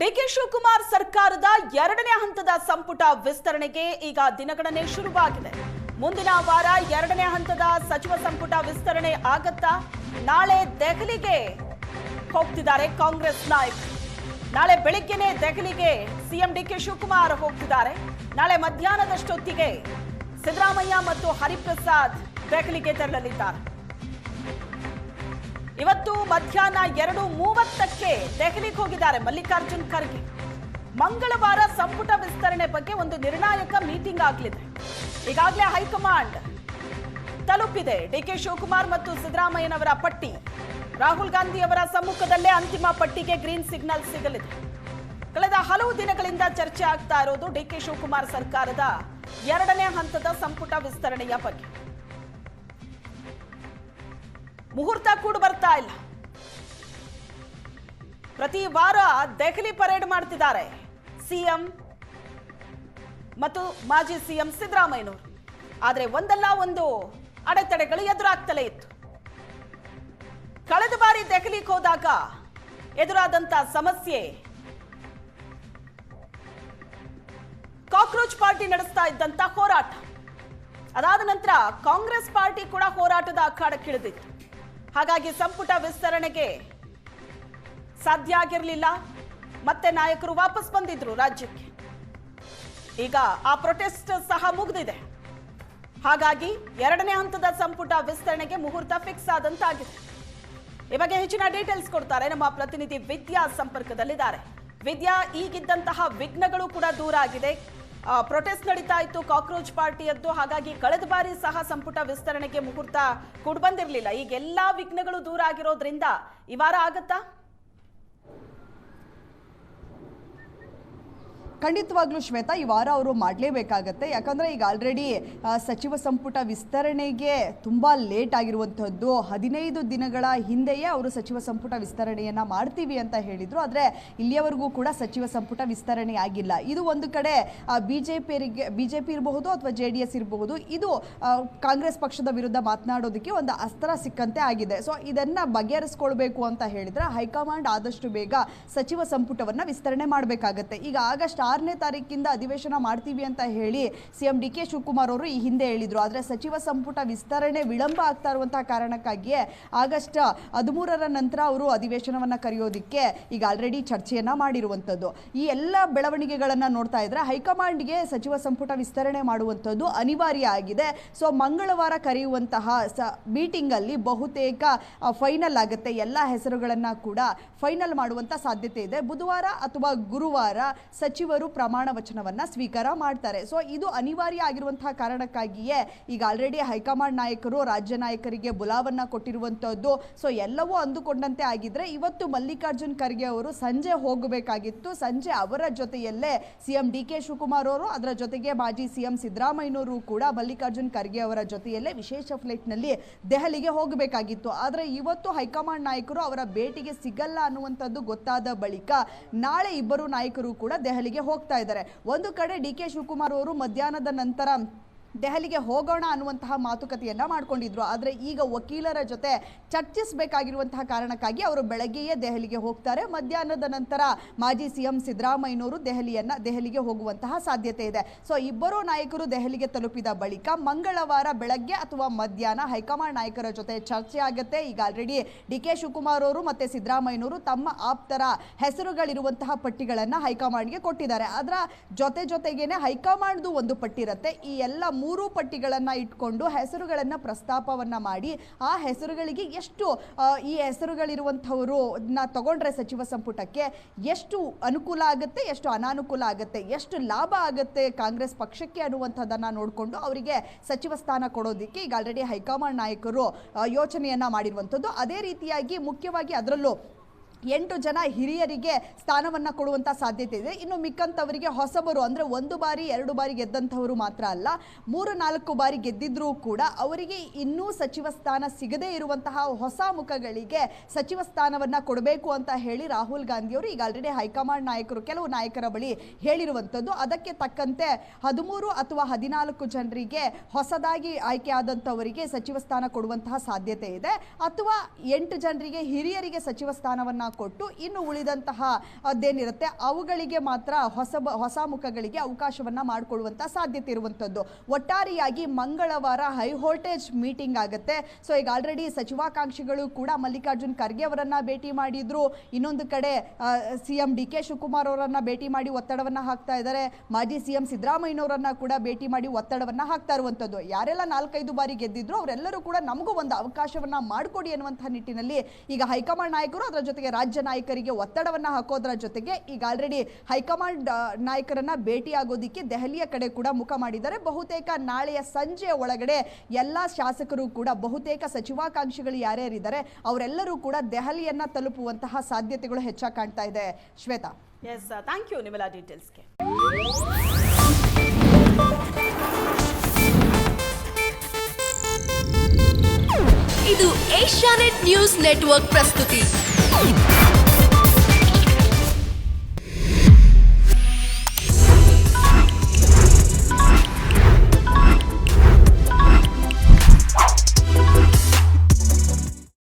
DK Shivakumar ಸರ್ಕಾರದ ಎರಡನೇ ಹಂತದ ಸಂಪುಟ ವಿಸ್ತರಣೆಗೆ ಈಗ ದಿನಗಣನೆ ಶುರುವಾಗಿದೆ. ಮುಂದಿನ ವಾರ ಎರಡನೇ ಹಂತದ ಸಚಿವ ಸಂಪುಟ ವಿಸ್ತರಣೆ ಆಗತ್ತಾ? ನಾಳೆ ದೆಹಲಿಗೆ ಹೋಗ್ತಿದ್ದಾರೆ ಕಾಂಗ್ರೆಸ್ ನಾಯಕರು. ನಾಳೆ ಬೆಳಿಗ್ಗೆನೇ ದೆಹಲಿಗೆ ಸಿಎಂ ಡಿಕೆ ಶಿವಕುಮಾರ್ ಹೋಗ್ತಿದ್ದಾರೆ. ನಾಳೆ ಮಧ್ಯಾಹ್ನದಷ್ಟೊತ್ತಿಗೆ ಸಿದ್ದರಾಮಯ್ಯ ಮತ್ತು ಹರಿಪ್ರಸಾದ್ ದೆಹಲಿಗೆ ತೆರಳಲಿದ್ದಾರೆ. ಇವತ್ತು ಮಧ್ಯಾಹ್ನ 2:30ಕ್ಕೆ ದೆಹಲಿಗೆ ಹೋಗಿದ್ದಾರೆ ಮಲ್ಲಿಕಾರ್ಜುನ್ ಖರ್ಗೆ. ಮಂಗಳವಾರ ಸಂಪುಟ ವಿಸ್ತರಣೆ ಬಗ್ಗೆ ಒಂದು ನಿರ್ಣಾಯಕ ಮೀಟಿಂಗ್ ಆಗಲಿದೆ. ಈಗಾಗಲೇ ಹೈಕಮಾಂಡ್ ತಲುಪಿದೆ ಡಿಕೆ ಶಿವಕುಮಾರ್ ಮತ್ತು ಸಿದ್ದರಾಮಯ್ಯನವರ ಪಟ್ಟಿ. ರಾಹುಲ್ ಗಾಂಧಿ ಅವರ ಸಮ್ಮುಖದಲ್ಲೇ ಅಂತಿಮ ಪಟ್ಟಿಗೆ ಗ್ರೀನ್ ಸಿಗ್ನಲ್ ಸಿಗಲಿದೆ. ಕಳೆದ ಹಲವು ದಿನಗಳಿಂದ ಚರ್ಚೆ ಆಗ್ತಾ ಇರೋದು ಡಿಕೆ ಶಿವಕುಮಾರ್ ಸರ್ಕಾರದ ಎರಡನೇ ಹಂತದ ಸಂಪುಟ ವಿಸ್ತರಣೆಯ ಬಗ್ಗೆ. ಮುಹೂರ್ತ ಕೂಡ ಬರ್ತಾ ಇಲ್ಲ. ಪ್ರತಿ ವಾರ ದೆಹಲಿ ಪರೇಡ್ ಮಾಡ್ತಿದ್ದಾರೆ ಸಿಎಂ ಮತ್ತು ಮಾಜಿ ಸಿಎಂ ಸಿದ್ದರಾಮಯ್ಯನವರು. ಆದರೆ ಒಂದಲ್ಲ ಒಂದು ಅಡೆತಡೆಗಳು ಎದುರಾಗ್ತಲೇ ಇತ್ತು. ಕಳೆದ ಬಾರಿ ದೆಹಲಿಗೆ ಹೋದಾಗ ಎದುರಾದಂತ ಸಮಸ್ಯೆ ಕಾಕ್ರೋಚ್ ಪಾರ್ಟಿ ನಡೆಸ್ತಾ ಇದ್ದಂತ ಹೋರಾಟ. ಅದಾದ ನಂತರ ಕಾಂಗ್ರೆಸ್ ಪಾರ್ಟಿ ಕೂಡ ಹೋರಾಟದ ಅಖಾಡಕ್ಕಿಳಿದಿತ್ತು. ಹಾಗಾಗಿ ಸಂಪುಟ ವಿಸ್ತರಣೆಗೆ ಸಾಧ್ಯ ಆಗಿರಲಿಲ್ಲ. ಮತ್ತೆ ನಾಯಕರು ವಾಪಸ್ ಬಂದಿದ್ರು ರಾಜ್ಯಕ್ಕೆ. ಈಗ ಆ ಪ್ರೊಟೆಸ್ಟ್ ಸಹ ಮುಗಿದಿದೆ. ಹಾಗಾಗಿ ಎರಡನೇ ಹಂತದ ಸಂಪುಟ ವಿಸ್ತರಣೆಗೆ ಮುಹೂರ್ತ ಫಿಕ್ಸ್ ಆದಂತಾಗಿದೆ. ಈ ಬಗ್ಗೆ ಹೆಚ್ಚಿನ ಡೀಟೇಲ್ಸ್ ಕೊಡ್ತಾರೆ ನಮ್ಮ ಪ್ರತಿನಿಧಿ ವಿದ್ಯಾ ಸಂಪರ್ಕದಲ್ಲಿದ್ದಾರೆ. ವಿದ್ಯಾ, ಈಗಿದ್ದಂತಹ ವಿಘ್ನಗಳು ಕೂಡ ದೂರ ಆಗಿದೆ. ಪ್ರೊಟೆಸ್ಟ್ ನಡೀತಾ ಇತ್ತು ಕಾಕ್ರೋಚ್ ಪಾರ್ಟಿಯದ್ದು. ಹಾಗಾಗಿ ಕಳೆದ ಬಾರಿ ಸಹ ಸಂಪುಟ ವಿಸ್ತರಣೆಗೆ ಮುಹೂರ್ತ ಕೂಡ ಬಂದಿರಲಿಲ್ಲ. ಈಗ ಎಲ್ಲಾ ವಿಘ್ನಗಳು ದೂರ ಆಗಿರೋದ್ರಿಂದ ಈ ವಾರ ಆಗತ್ತಾ? ಖಂಡಿತವಾಗ್ಲೂ ಶ್ವೇತಾ, ಈ ವಾರ ಅವರು ಮಾಡಲೇಬೇಕಾಗತ್ತೆ. ಯಾಕಂದರೆ ಈಗ ಆಲ್ರೆಡಿ ಸಚಿವ ಸಂಪುಟ ವಿಸ್ತರಣೆಗೆ ತುಂಬ ಲೇಟ್ ಆಗಿರುವಂಥದ್ದು. 15 ದಿನಗಳ ಹಿಂದೆಯೇ ಅವರು ಸಚಿವ ಸಂಪುಟ ವಿಸ್ತರಣೆಯನ್ನು ಮಾಡ್ತೀವಿ ಅಂತ ಹೇಳಿದರು. ಆದರೆ ಇಲ್ಲಿಯವರೆಗೂ ಕೂಡ ಸಚಿವ ಸಂಪುಟ ವಿಸ್ತರಣೆ ಆಗಿಲ್ಲ. ಇದು ಒಂದು ಕಡೆ ಬಿ ಜೆ ಪಿ ಇರಬಹುದು ಅಥವಾ JDS ಇರಬಹುದು, ಇದು ಕಾಂಗ್ರೆಸ್ ಪಕ್ಷದ ವಿರುದ್ಧ ಮಾತನಾಡೋದಕ್ಕೆ ಒಂದು ಅಸ್ತ್ರ ಸಿಕ್ಕಂತೆ ಆಗಿದೆ. ಸೊ ಇದನ್ನು ಬಗೆಹರಿಸ್ಕೊಳ್ಬೇಕು ಅಂತ ಹೇಳಿದರೆ ಹೈಕಮಾಂಡ್ ಆದಷ್ಟು ಬೇಗ ಸಚಿವ ಸಂಪುಟವನ್ನು ವಿಸ್ತರಣೆ ಮಾಡಬೇಕಾಗತ್ತೆ. ಈಗ ಆಗಸ್ಟ್ 6ನೇ ತಾರೀಕಿಂದ ಅಧಿವೇಶನ ಮಾಡ್ತೀವಿ ಅಂತ ಹೇಳಿ ಸಿಎಂ ಡಿಕೆ ಶಿವಕುಮಾರ್ ಅವರು ಈ ಹಿಂದೆ ಹೇಳಿದ್ರು. ಆದರೆ ಸಚಿವ ಸಂಪುಟ ವಿಸ್ತರಣೆ ವಿಳಂಬ ಆಗ್ತಾ ಇರುವಂತಹ ಕಾರಣಕ್ಕಾಗಿಯೇ ಆಗಸ್ಟ್ 13ರ ನಂತರ ಅವರು ಅಧಿವೇಶನವನ್ನು ಕರೆಯೋದಕ್ಕೆ ಈಗ ಆಲ್ರೆಡಿ ಚರ್ಚೆಯನ್ನ ಮಾಡಿರುವಂಥದ್ದು. ಈ ಎಲ್ಲ ಬೆಳವಣಿಗೆಗಳನ್ನು ನೋಡ್ತಾ ಇದ್ರೆ ಹೈಕಮಾಂಡ್ಗೆ ಸಚಿವ ಸಂಪುಟ ವಿಸ್ತರಣೆ ಮಾಡುವಂಥದ್ದು ಅನಿವಾರ್ಯ ಆಗಿದೆ. ಸೊ ಮಂಗಳವಾರ ಕರೆಯುವಂತಹ ಮೀಟಿಂಗ್ ಅಲ್ಲಿ ಬಹುತೇಕ ಫೈನಲ್ ಆಗುತ್ತೆ. ಎಲ್ಲ ಹೆಸರುಗಳನ್ನ ಕೂಡ ಫೈನಲ್ ಮಾಡುವಂತ ಸಾಧ್ಯತೆ ಇದೆ. ಬುಧವಾರ ಅಥವಾ ಗುರುವಾರ ಸಚಿವರು ಪ್ರಮಾಣ ವಚನವನ್ನ ಸ್ವೀಕಾರ ಮಾಡ್ತಾರೆ. ಸೊ ಇದು ಅನಿವಾರ್ಯ ಆಗಿರುವಂತಹ ಕಾರಣಕ್ಕಾಗಿಯೇ ಈಗ ಆಲ್ರೆಡಿ ಹೈಕಮಾಂಡ್ ನಾಯಕರು ರಾಜ್ಯ ನಾಯಕರಿಗೆ ಬುಲಾವನ್ನ ಕೊಟ್ಟಿರುವಂತದ್ದು. ಸೊ ಎಲ್ಲವೂ ಅಂದುಕೊಂಡಂತೆ ಆಗಿದ್ರೆ ಇವತ್ತು ಮಲ್ಲಿಕಾರ್ಜುನ್ ಖರ್ಗೆ ಅವರು ಸಂಜೆ ಹೋಗಬೇಕಾಗಿತ್ತು. ಸಂಜೆ ಅವರ ಜೊತೆಯಲ್ಲೇ ಸಿಎಂ ಡಿಕೆ ಶಿವಕುಮಾರ್ ಅವರು, ಅದರ ಜೊತೆಗೆ ಮಾಜಿ ಸಿಎಂ ಸಿದ್ದರಾಮಯ್ಯನವರು ಕೂಡ ಮಲ್ಲಿಕಾರ್ಜುನ್ ಖರ್ಗೆ ಅವರ ಜೊತೆಯಲ್ಲೇ ವಿಶೇಷ ಫ್ಲೈಟ್ ನಲ್ಲಿ ದೆಹಲಿಗೆ ಹೋಗಬೇಕಾಗಿತ್ತು. ಆದರೆ ಇವತ್ತು ಹೈಕಮಾಂಡ್ ನಾಯಕರು ಅವರ ಭೇಟಿಗೆ ಸಿಗಲ್ಲ ಅನ್ನುವಂಥದ್ದು ಗೊತ್ತಾದ ಬಳಿಕ ನಾಳೆ ಇಬ್ಬರು ನಾಯಕರು ಕೂಡ ದೆಹಲಿಗೆ ಹೋಗ್ತಾ ಇದ್ದಾರೆ. ಒಂದು ಕಡೆ ಡಿಕೆ ಶಿವಕುಮಾರ್ ಅವರು ಮಧ್ಯಾಹ್ನದ ನಂತರ ದೆಹಲಿಗೆ ಹೋಗೋಣ ಅನ್ನುವಂತಹ ಮಾತುಕತೆಯನ್ನ ಮಾಡ್ಕೊಂಡಿದ್ರು. ಆದರೆ ಈಗ ವಕೀಲರ ಜೊತೆ ಚರ್ಚಿಸಬೇಕಾಗಿರುವಂತಹ ಕಾರಣಕ್ಕಾಗಿ ಅವರು ಬೆಳಗ್ಗೆಯೇ ದೆಹಲಿಗೆ ಹೋಗ್ತಾರೆ. ಮಧ್ಯಾಹ್ನದ ನಂತರ ಮಾಜಿ ಸಿಎಂ ಸಿದ್ದರಾಮಯ್ಯನವರು ದೆಹಲಿಗೆ ಹೋಗುವಂತಹ ಸಾಧ್ಯತೆ ಇದೆ. ಸೊ ಇಬ್ಬರು ನಾಯಕರು ದೆಹಲಿಗೆ ತಲುಪಿದ ಬಳಿಕ ಮಂಗಳವಾರ ಬೆಳಗ್ಗೆ ಅಥವಾ ಮಧ್ಯಾಹ್ನ ಹೈಕಮಾಂಡ್ ನಾಯಕರ ಜೊತೆ ಚರ್ಚೆ ಆಗುತ್ತೆ. ಈಗ ಆಲ್ರೆಡಿ ಡಿಕೆ ಶಿವಕುಮಾರ್ ಅವರು ಮತ್ತೆ ಸಿದ್ದರಾಮಯ್ಯನವರು ತಮ್ಮ ಆಪ್ತರ ಹೆಸರುಗಳಿರುವಂತಹ ಪಟ್ಟಿಗಳನ್ನ ಹೈಕಮಾಂಡ್ಗೆ ಕೊಟ್ಟಿದ್ದಾರೆ. ಅದರ ಜೊತೆಗೇನೆ ಹೈಕಮಾಂಡ್ದು ಒಂದು ಪಟ್ಟಿ ಇರುತ್ತೆ. ಈ ಎಲ್ಲ 3 ಪಟ್ಟಿಗಳನ್ನ ಇಟ್ಕೊಂಡು ಹೆಸರುಗಳನ್ನ ಪ್ರಸ್ತಾಪವನ್ನ ಮಾಡಿ ಆ ಹೆಸರುಗಳಿಗೆ ಎಷ್ಟು ಈ ಹೆಸರುಗಳಿರುವಂಥವರು ತಗೊಂಡ್ರೆ ಸಚಿವ ಸಂಪುಟಕ್ಕೆ ಎಷ್ಟು ಅನುಕೂಲ ಆಗುತ್ತೆ, ಎಷ್ಟು ಅನಾನುಕೂಲ ಆಗುತ್ತೆ, ಎಷ್ಟು ಲಾಭ ಆಗುತ್ತೆ ಕಾಂಗ್ರೆಸ್ ಪಕ್ಷಕ್ಕೆ ಅನ್ನುವಂಥದ್ದನ್ನ ನೋಡಿಕೊಂಡು ಅವರಿಗೆ ಸಚಿವ ಸ್ಥಾನ ಕೊಡೋದಕ್ಕೆ ಈಗ ಆಲ್ರೆಡಿ ಹೈಕಮಾಂಡ್ ನಾಯಕರು ಯೋಚನೆಯನ್ನ ಮಾಡಿರುವಂಥದ್ದು. ಅದೇ ರೀತಿಯಾಗಿ ಮುಖ್ಯವಾಗಿ ಅದರಲ್ಲೂ 8 ಜನ ಹಿರಿಯರಿಗೆ ಸ್ಥಾನವನ್ನ ಕೊಡುವಂತ ಸಾಧ್ಯತೆ ಇದೆ. ಇನ್ನು ಮಿಕ್ಕಂತವರಿಗೆ ಹೊಸಬರು, ಅಂದ್ರೆ 1 ಬಾರಿ 2 ಬಾರಿ ಗೆದ್ದಂಥವರು ಮಾತ್ರ ಅಲ್ಲ, 3-4 ಬಾರಿ ಗೆದ್ದಿದ್ರೂ ಕೂಡ ಅವರಿಗೆ ಇನ್ನೂ ಸಚಿವ ಸ್ಥಾನ ಸಿಗದೇ ಇರುವಂತಹ ಹೊಸ ಮುಖಗಳಿಗೆ ಸಚಿವ ಸ್ಥಾನವನ್ನ ಕೊಡಬೇಕು ಅಂತ ಹೇಳಿ ರಾಹುಲ್ ಗಾಂಧಿ ಅವರು ಈಗ ಆಲ್ರೆಡಿ ಹೈಕಮಾಂಡ್ ನಾಯಕರು ಕೆಲವು ನಾಯಕರ ಬಳಿ ಹೇಳಿರುವಂಥದ್ದು. ಅದಕ್ಕೆ ತಕ್ಕಂತೆ 13 ಅಥವಾ 14 ಜನರಿಗೆ ಹೊಸದಾಗಿ ಆಯ್ಕೆ ಆದಂಥವರಿಗೆ ಸಚಿವ ಸ್ಥಾನ ಕೊಡುವಂತಹ ಸಾಧ್ಯತೆ ಇದೆ. ಅಥವಾ 8 ಜನರಿಗೆ ಹಿರಿಯರಿಗೆ ಸಚಿವ ಸ್ಥಾನವನ್ನ ಕೊಟ್ಟು ಇನ್ನು ಉಳಿದಂತಹ ಅದೇನಿರುತ್ತೆ ಅವುಗಳಿಗೆ ಮಾತ್ರ ಹೊಸ ಮುಖಗಳಿಗೆ ಅವಕಾಶವನ್ನ ಮಾಡಿಕೊಳ್ಳುವಂತ ಸಾಧ್ಯತೆ ಇರುವಂತದ್ದು. ಒಟ್ಟಾರೆಯಾಗಿ ಮಂಗಳವಾರ ಹೈ ವೋಲ್ಟೇಜ್ ಮೀಟಿಂಗ್ ಆಗುತ್ತೆ. ಸೊ ಈಗ ಆಲ್ರೆಡಿ ಸಚಿವಾಕಾಂಕ್ಷಿಗಳು ಕೂಡ ಮಲ್ಲಿಕಾರ್ಜುನ್ ಖರ್ಗೆ ಅವರನ್ನ ಭೇಟಿ ಮಾಡಿದ್ರು. ಇನ್ನೊಂದು ಕಡೆ ಸಿಎಂ ಡಿ.ಕೆ. ಶಿವಕುಮಾರ್ ಅವರನ್ನ ಭೇಟಿ ಮಾಡಿ ಒತ್ತಡವನ್ನ ಹಾಕ್ತಾ ಇದ್ದಾರೆ. ಮಾಜಿ ಸಿಎಂ ಸಿದ್ದರಾಮಯ್ಯನವರನ್ನ ಕೂಡ ಭೇಟಿ ಮಾಡಿ ಒತ್ತಡವನ್ನ ಹಾಕ್ತಾ ಇರುವಂತದ್ದು. ಯಾರೆಲ್ಲ 4-5 ಬಾರಿ ಗೆದ್ದಿದ್ರು ಅವರೆಲ್ಲರೂ ಕೂಡ ನಮಗೂ ಒಂದು ಅವಕಾಶವನ್ನ ಮಾಡಿಕೊಡಿ ಅನ್ನುವಂತಹ ನಿಟ್ಟಿನಲ್ಲಿ ಈಗ ಹೈಕಮಾಂಡ್ ನಾಯಕರು ಅದರ ಜೊತೆಗೆ ರಾಜ್ಯ ನಾಯಕರಿಗೆ ಒತ್ತಡವನ್ನ ಹಾಕೋದ್ರ ಜೊತೆಗೆ ಈಗ ಆಲ್ರೆಡಿ ಹೈಕಮಾಂಡ್ ನಾಯಕರನ್ನ ಭೇಟಿ ಆಗೋದಿಕ್ಕೆ ದೆಹಲಿಯ ಕಡೆ ಕೂಡ ಮುಖ ಮಾಡಿದ್ದಾರೆ. ಬಹುತೇಕ ನಾಳೆಯ ಸಂಜೆಯ ಒಳಗಡೆ ಎಲ್ಲಾ ಶಾಸಕರು ಕೂಡ ಬಹುತೇಕ ಸಚಿವಾಕಾಂಕ್ಷಿಗಳು ಯಾರ್ಯಾರಿದ್ದಾರೆ ಅವರೆಲ್ಲರೂ ಕೂಡ ದೆಹಲಿಯನ್ನ ತಲುಪುವಂತಹ ಸಾಧ್ಯತೆಗಳು ಹೆಚ್ಚಾಗಿ ಕಾಣ್ತಾ ಇದೆ. ಶ್ವೇತಾ, ಎಸ್, ಥ್ಯಾಂಕ್ ಯು ನಿಮ್ಮೆಲ್ಲ ಡೀಟೇಲ್ಸ್ಗೆ. ಇದು ಏಷ್ಯಾನೆಟ್ ನ್ಯೂಸ್ ನೆಟ್ವರ್ಕ್ ಪ್ರಸ್ತುತಿ.